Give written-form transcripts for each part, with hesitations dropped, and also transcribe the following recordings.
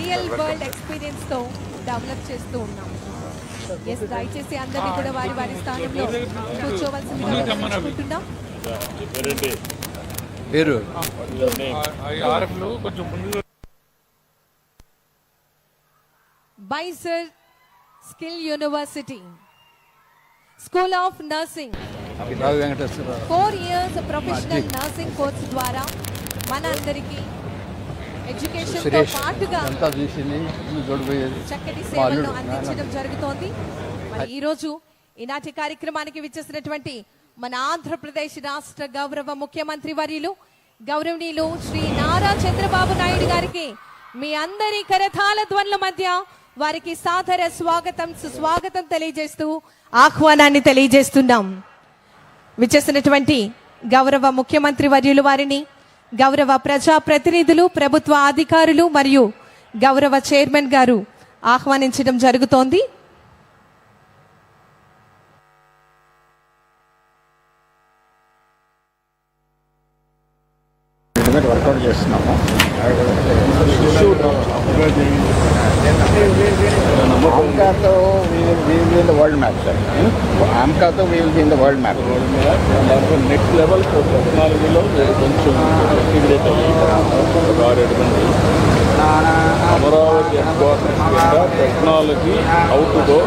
Real world experience తో develop చేస్తూ ఉన్నాం. ఎస్, దయచేసి అందరినీ కూడా వారి వారి స్థానంలో కూర్చోవలసిందిగా కోరుకుంటున్నాం. బైసర్ skill university school of nursing 4 years professional nursing course ద్వారా మన అందరికీ ఎడ్యుకేషన్ తో పాటుగా చక్కటి సేవలను అందించడం జరుగుతోంది. మరి ఈ రోజు ఈనాటి కార్యక్రమానికి విచ్చేసినటువంటి మన ఆంధ్రప్రదేశ్ రాష్ట్ర గౌరవ ముఖ్యమంత్రి వర్యులు గౌరవనీయులు శ్రీ నారా చంద్రబాబు నాయుడు గారికి మీ అందరి కరతాళ ధ్వనుల మధ్య వారికి సాదర స్వాగతం సుస్వాగతం తెలియజేస్తూ ఆహ్వానాన్ని తెలియజేస్తున్నాం. విచ్చేసినటువంటి గౌరవ ముఖ్యమంత్రి వర్యులు వారిని గౌరవ ప్రజా ప్రతినిధులు, ప్రభుత్వ అధికారులు మరియు గౌరవ చైర్మన్ గారు ఆహ్వానించడం జరుగుతోంది. వర్కౌట్ చేస్తున్నాము. ఆమ్కాతో the world map, sir. ఆమ్కాతో వరల్డ్ మ్యాప్. నెక్స్ట్ లెవెల్ టెక్నాలజీలో కొంచెం ఇంటిగ్రేట్ అయ్యి Amaravati technology out go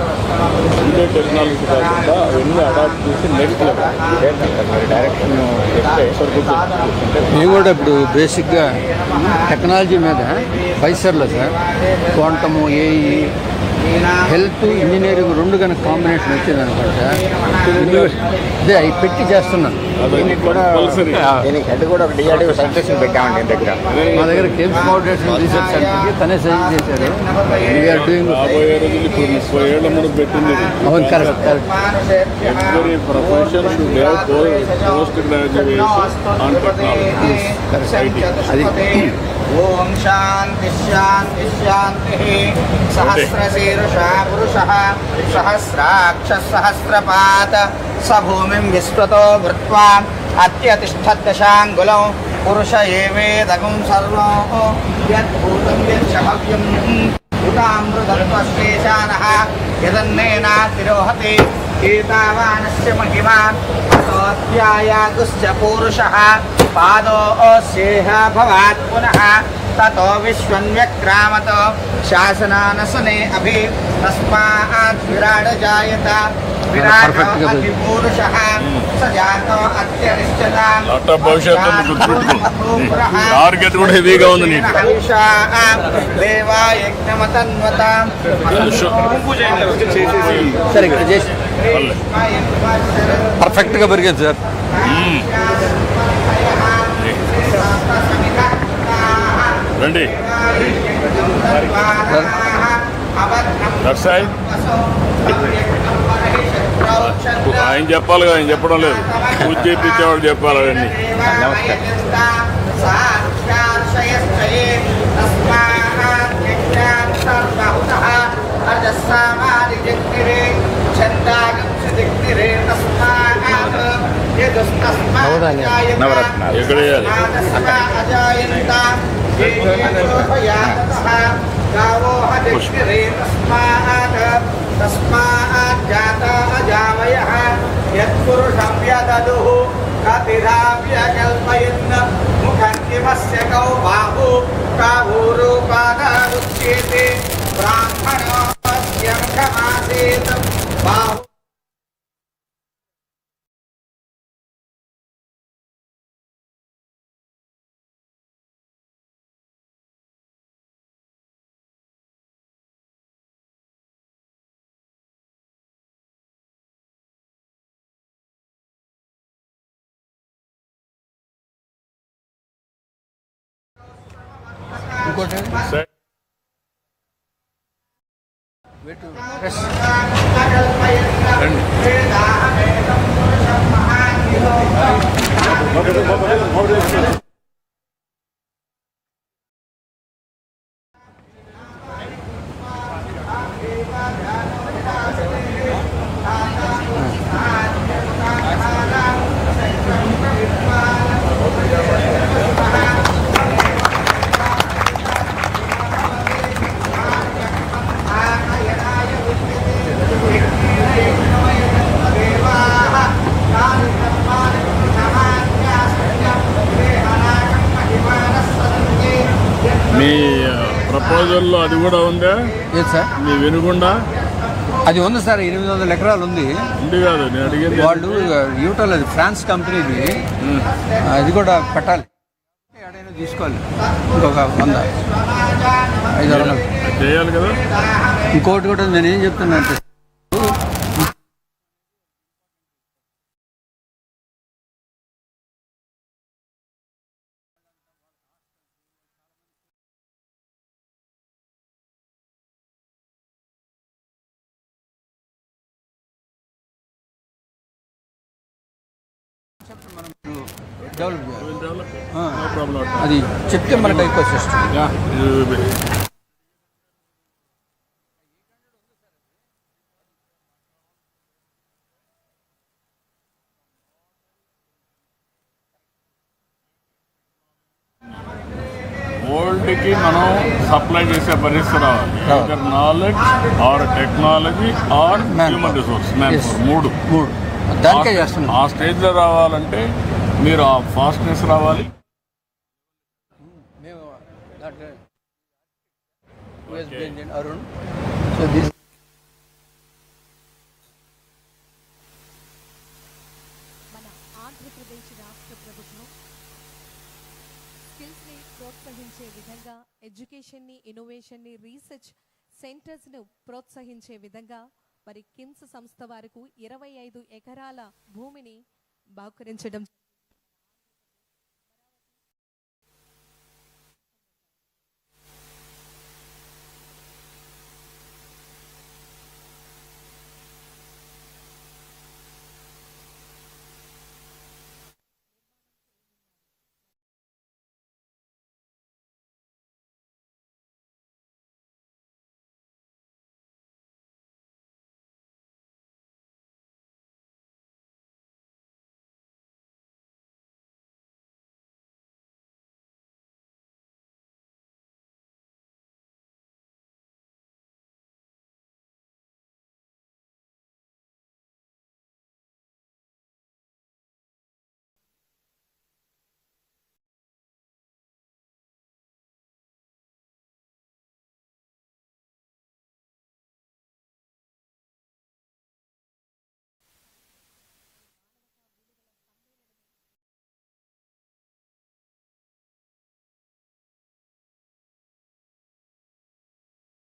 India technology కాకుండా అవన్నీ అడాప్ట్ చేసి నెక్స్ట్ లెవెల్ డైరెక్షన్ మేము కూడా ఇప్పుడు బేసిక్గా టెక్నాలజీ మీద బైసర్లో sir quantum, AI, health, engineering 2 కనుక కాంబినేషన్ వచ్చింది అనుకుంటా అదే అవి పెట్టి చేస్తున్నాను. దీనికి హెడ్ కూడా ఒక డిఆర్డీఓ సైంటిస్ట్ పెట్టామండి దగ్గర. మా దగ్గర కేమ్స్ ఫౌండేషన్ రీసెర్చ్ సెంటర్కి తనే సజెస్ట్ చేశాడు. We are doing. రాబోయే రోజులు ఇప్పుడు 30 ఏళ్ల ముందు పెట్టింది. అవును, correct correct. Every profession should have post graduation on technology. అది ఓం శాంతి శాంతి శాంతి. సహస్రశీర్షా పురుషః సహస్రాక్ష సహస్రపాత స భూమిం విశ్వతో వృత్వా అత్యతిష్ఠద్దశాంగులం పురుష ఏవేదగం సర్వం యద్భూతం యచ్చభవ్యం ఉతామృతత్వశ్లేషానః యదన్నేనాతిరోహతి ఏతావానస్య మహిమా తోధ్యాయాగుశ్చ పూరుషః పాదోస్యేహ భవాత్ పునః తతో విశ్వన్వ్యక్రామతో శాసనానసనే అభి తస్మాత్ విరాట్ జాయత విరాటో అతి పురుషః సజాతో అత్యనిశ్చిత టార్గెట్ కూడా హెవీగా ఉంది నీకు. దేవా యజ్ఞమతన్వత సరే ఇక్కడ చేసి పర్ఫెక్ట్గా పెరిగింది సార్. రండి ఆయన చెప్పాలి కదా, ఆయన చెప్పడం లేదు. పూజ చేయించేవాడు చెప్పాలి అవన్నీ. నవరత్నాలు ఎక్కడ వేయాలి? తస్మాత్ జాతా అజావయః యత్పురుషం యదదుః కతిరావ్యకల్పయన్ ముఖం కిమస్య కౌ బాహు కాహూరూపాదారుచ్యేతే బ్రాహ్మణోస్య ముఖమాసీత్ బాహు. ఇంకోటి మీ ప్రపోజల్లో అది కూడా ఉందా? ఏది సార్? మీ వెనుగుండా అది ఉంది సార్, 800 ఎకరాలు ఉంది. ఉంది కాదు నేను అడిగింది. వాళ్ళు యూటల్, అది ఫ్రాన్స్ కంపెనీది. అది కూడా పెట్టాలి, ఎక్కడైనా తీసుకోవాలి. ఇంకొక 100, 500 చేయాలి కదా. ఇంకోటి కూడా నేనేం చెప్తున్నా అంటే మనం డెవలప్ చేయాలి. అది చెప్తే మనకు ఎక్కువ సిస్టమ్. వరల్డ్కి మనం సప్లై చేసే పరిస్థితి రావాలి. either knowledge or technology are human resource, మూడు దానికే చేస్తున్నాం. ఆ స్టేజ్లో రావాలంటే మీరు ఆ ఫాస్ట్నెస్ రావాలి. మేము అరుణ్, సో దిస్ మన ఆంధ్రప్రదేశ్ రాష్ట్ర ప్రభుత్వం స్కిల్స్ ని ప్రోత్సహించే విధంగా, ఎడ్యుకేషన్ ని, ఇన్నోవేషన్ ని, రీసెర్చ్ సెంటర్స్ ను ప్రోత్సహించే విధంగా మరి కిమ్స్ సంస్థ వారికి 25 ఎకరాల భూమిని బహుకరించడం